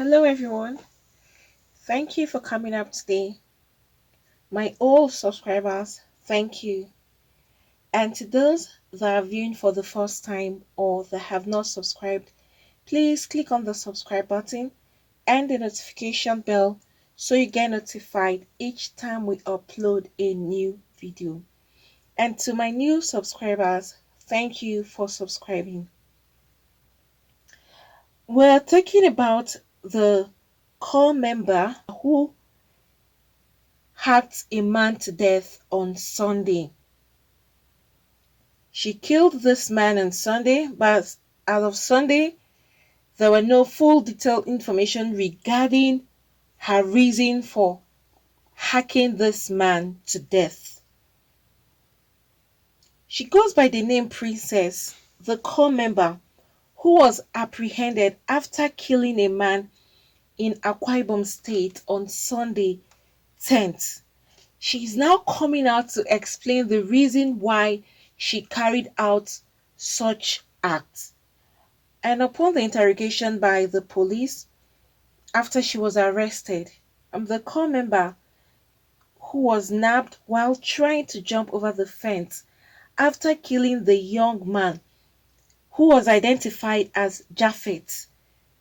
Hello, everyone. Thank you for coming up today. My old subscribers, thank you. And to those that are viewing for the first time or that have not subscribed, please click on the subscribe button and the notification bell so you get notified each time we upload a new video. And to my new subscribers, thank you for subscribing. We're talking about the core member who hacked a man to death on Sunday. She killed this man on Sunday, but as of Sunday, there were no full detailed information regarding her reason for hacking this man to death. She goes by the name Princess, the core member who was apprehended after killing a man in Akwa Ibom State on Sunday 10th. She is now coming out to explain the reason why she carried out such acts. And upon the interrogation by the police, after she was arrested, the core member who was nabbed while trying to jump over the fence after killing the young man who was identified as Japhet,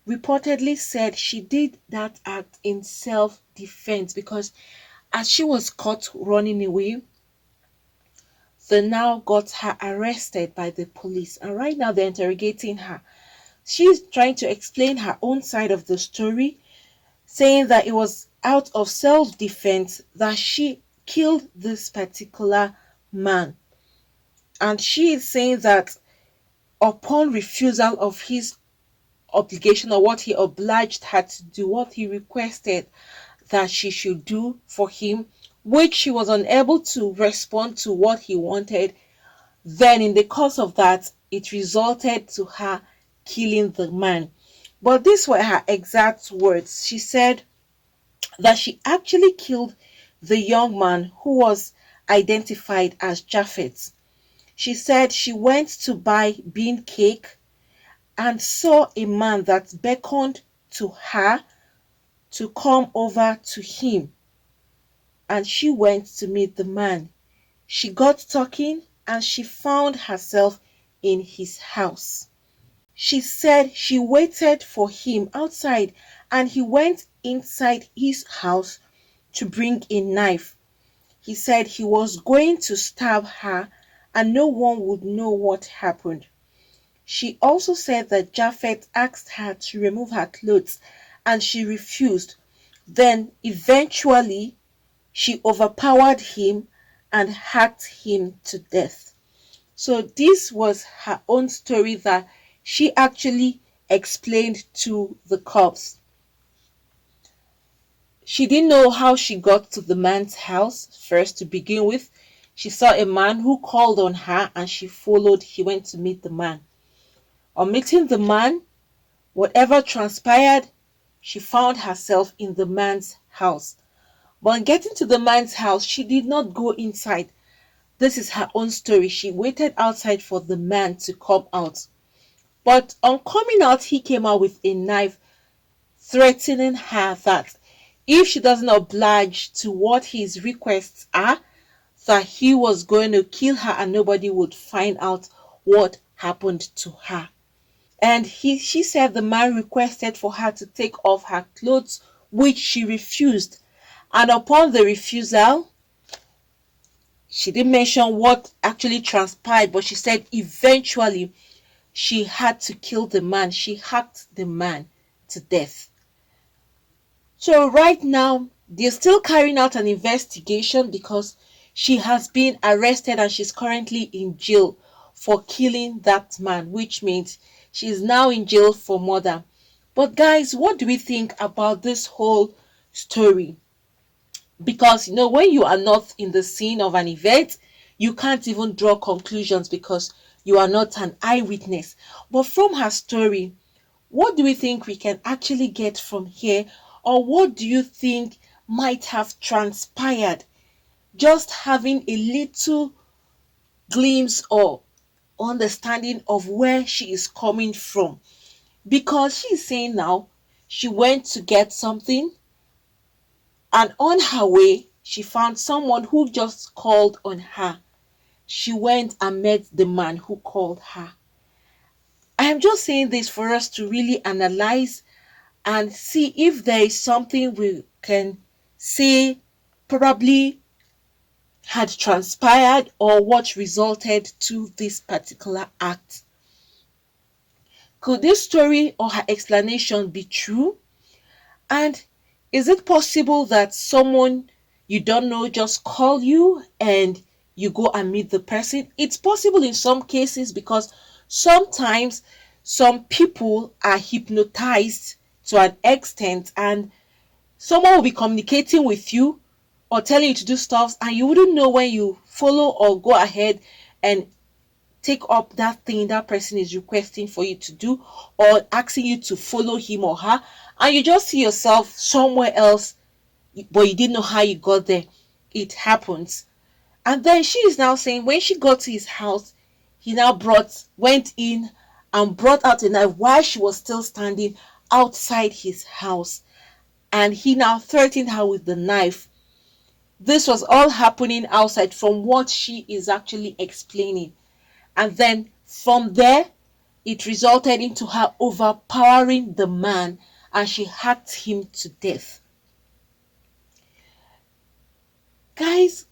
reportedly said she did that act in self-defense because as she was caught running away, they now got her arrested by the police. And right now they're interrogating her. She's trying to explain her own side of the story, saying that it was out of self-defense that she killed this particular man. And she is saying that upon refusal of his obligation or what he obliged her to do, what he requested that she should do for him, which she was unable to respond to what he wanted, then in the course of that, it resulted to her killing the man. But these were her exact words. She said that she actually killed the young man who was identified as Japhet. She said she went to buy bean cake and saw a man that beckoned to her to come over to him, and she went to meet the man. She got talking and she found herself in his house. She said she waited for him outside and he went inside his house to bring a knife. He said he was going to stab her and no one would know what happened. She also said that Japhet asked her to remove her clothes and she refused. Then eventually she overpowered him and hacked him to death. So this was her own story that she actually explained to the cops. She didn't know how she got to the man's house first to begin with. She saw a man who called on her and she followed. He went to meet the man. On meeting the man, whatever transpired, she found herself in the man's house. But on getting to the man's house, she did not go inside. This is her own story. She waited outside for the man to come out. But on coming out, he came out with a knife, threatening her that if she doesn't oblige to what his requests are, that he was going to kill her and nobody would find out what happened to her. And she said the man requested for her to take off her clothes, which she refused. And upon the refusal, she didn't mention what actually transpired, but she said eventually she had to kill the man. She hacked the man to death. So right now, they're still carrying out an investigation because she has been arrested and she's currently in jail for killing that man, which means she's now in jail for murder. But guys, what do we think about this whole story? Because when you are not in the scene of an event, you can't even draw conclusions because you are not an eyewitness. But from her story, what do we think we can actually get from here, or what do you think might have transpired? Just having a little glimpse or understanding of where she is coming from, because she's saying now She went to get something, and on her way, she found someone who just called on her. She went and met the man who called her. I am just saying this for us to really analyze and see if there is something we can say probably had transpired or what resulted to this particular act. Could this story or her explanation be true? And is it possible that someone you don't know just call you and you go and meet the person? It's possible in some cases because sometimes some people are hypnotized to an extent, and someone will be communicating with you or telling you to do stuff, and you wouldn't know when you follow or go ahead and take up that thing that person is requesting for you to do or asking you to follow him or her, and you just see yourself somewhere else, but you didn't know how you got there. It happens. And then she is now saying when she got to his house, he now went in and brought out a knife while she was still standing outside his house, and he now threatened her with the knife. This was all happening outside from what she is actually explaining. And then from there, it resulted into her overpowering the man, and she hacked him to death. Guys,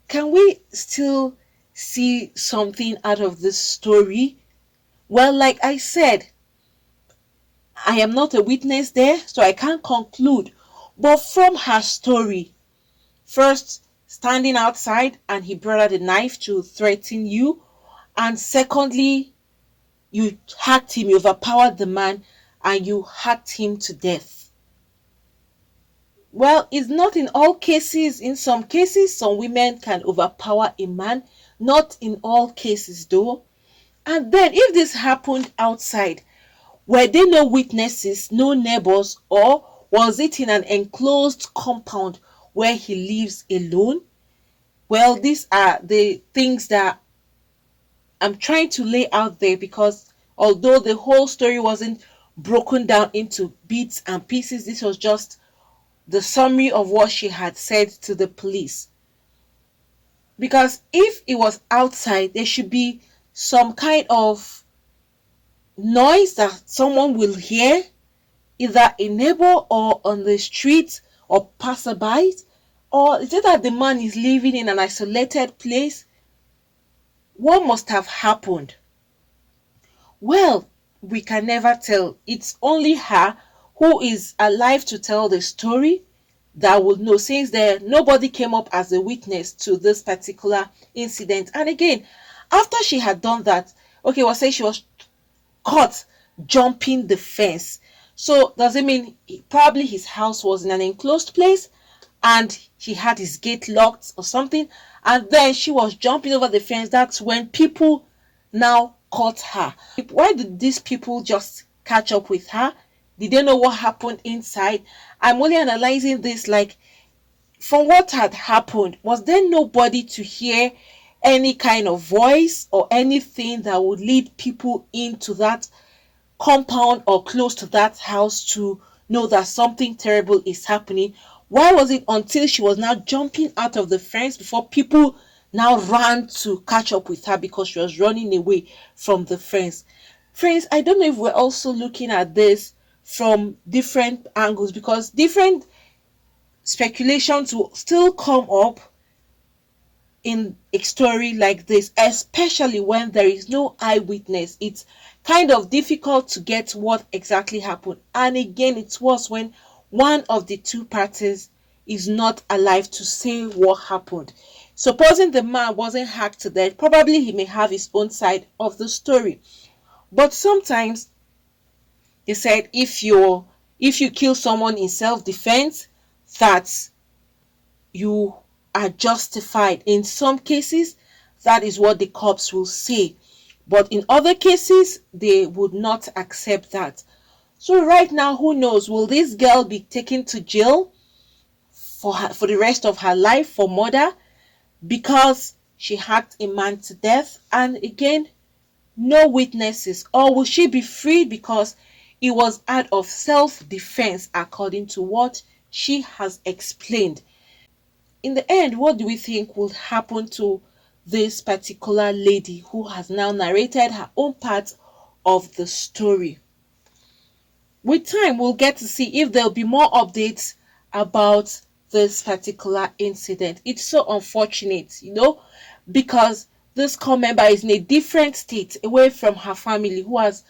can we still see something out of this story? Well, like I said, I am not a witness there, so I can't conclude. But from her story, first, standing outside and he brought out a knife to threaten you, and secondly, you hacked him, you overpowered the man, and you hacked him to death. Well, it's not in all cases. In some cases, some women can overpower a man. Not in all cases, though. And then, if this happened outside, were there no witnesses, no neighbors, or was it in an enclosed compound where he lives alone? Well, these are the things that I'm trying to lay out there, because although the whole story wasn't broken down into bits and pieces, this was just the summary of what she had said to the police. Because if it was outside, there should be some kind of noise that someone will hear, either a neighbor or on the street or passerby. Or is it that the man is living in an isolated place? What must have happened? Well, we can never tell. It's only her who is alive to tell the story that will know, since there nobody came up as a witness to this particular incident. And again, after she had done that, okay, we'll say she was caught jumping the fence. So does it mean probably his house was in an enclosed place and he had his gate locked or something, and then she was jumping over the fence? That's when people now caught her. Why did these people just catch up with her? Did they know what happened inside? I'm only analyzing this like, from what had happened, was there nobody to hear any kind of voice or anything that would lead people into that compound or close to that house to know that something terrible is happening? Why was it until she was now jumping out of the fence before people now ran to catch up with her because she was running away from the fence? Friends, I don't know if we're also looking at this from different angles, because different speculations will still come up in a story like this, especially when there is no eyewitness. It's kind of difficult to get what exactly happened. And again, it's worse when one of the two parties is not alive to say what happened. Supposing the man wasn't hacked to death, probably he may have his own side of the story. But sometimes they said if you kill someone in self-defense, that you are justified. In some cases, that is what the cops will say. But in other cases, they would not accept that. So right now, who knows? Will this girl be taken to jail for the rest of her life for murder because she hacked a man to death? And again, no witnesses. Or will she be freed because it was out of self-defense, according to what she has explained. In the end, what do we think will happen to this particular lady who has now narrated her own part of the story? With time, we'll get to see if there'll be more updates about this particular incident. It's so unfortunate, because this core member is in a different state away from her family who has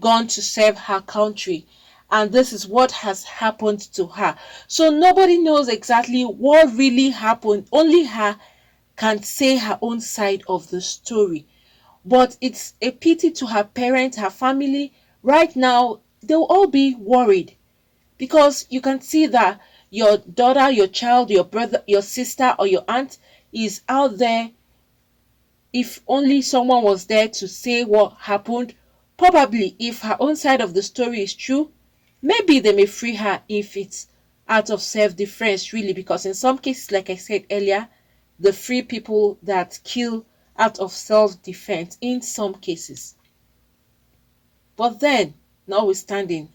gone to serve her country, and this is what has happened to her. So nobody knows exactly what really happened. Only her can say her own side of the story. But it's a pity to her parents, her family. Right now, they'll all be worried because you can see that your daughter, your child, your brother, your sister, or your aunt is out there. If only someone was there to say what happened, probably if her own side of the story is true, maybe they may free her if it's out of self-defense, really, because in some cases, like I said earlier, they free people that kill out of self-defense in some cases. But then, notwithstanding,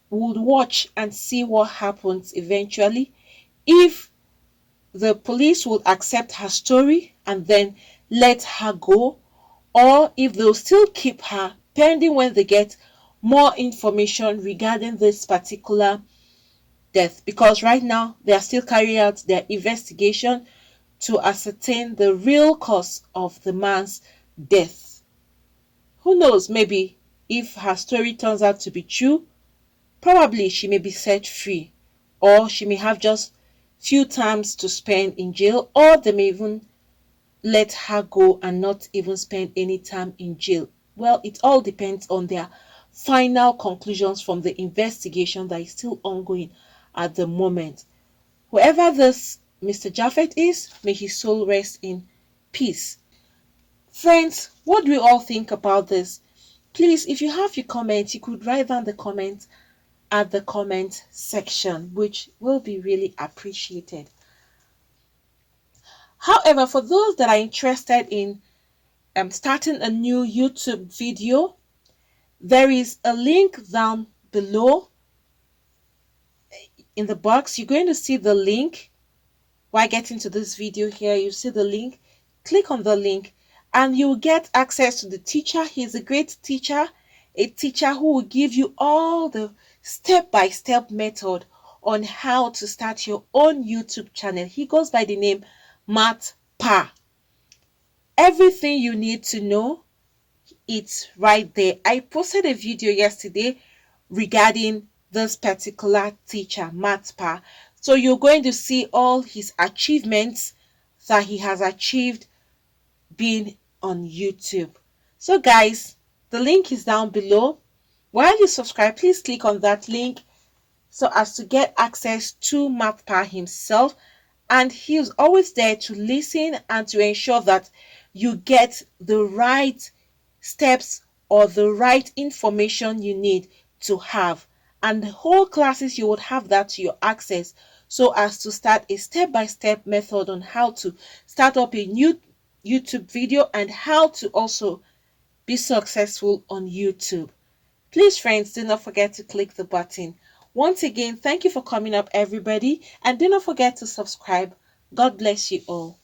we'll watch and see what happens eventually. If the police will accept her story and then let her go, or if they'll still keep her pending when they get more information regarding this particular death, because right now they are still carrying out their investigation to ascertain the real cause of the man's death. Who knows, maybe if her story turns out to be true, probably she may be set free, or she may have just few times to spend in jail, or they may even let her go and not even spend any time in jail. Well, it all depends on their final conclusions from the investigation that is still ongoing at the moment. Whoever this Mr. Japhet is, may his soul rest in peace. Friends, what do we all think about this? Please, if you have your comments, you could write down the comments at the comment section, which will be really appreciated. However, for those that are interested in starting a new YouTube video, there is a link down below in the box. You're going to see the link. While getting to this video here, you see the link. Click on the link and you'll get access to the teacher. He's a great teacher, a teacher who will give you all the step-by-step method on how to start your own YouTube channel. He goes by the name Matt Pa. Everything you need to know, it's right there. I posted a video yesterday regarding this particular teacher, Matt Pa. So you're going to see all his achievements that he has achieved being on YouTube. So guys, the link is down below. While you subscribe, please click on that link so as to get access to Matt Pa himself. And he's always there to listen and to ensure that you get the right steps or the right information you need to have. And the whole classes, you would have that to your access so as to start a step-by-step method on how to start up a new YouTube video and how to also be successful on YouTube. Please, friends, do not forget to click the button. Once again, thank you for coming up, everybody, and do not forget to subscribe. God bless you all.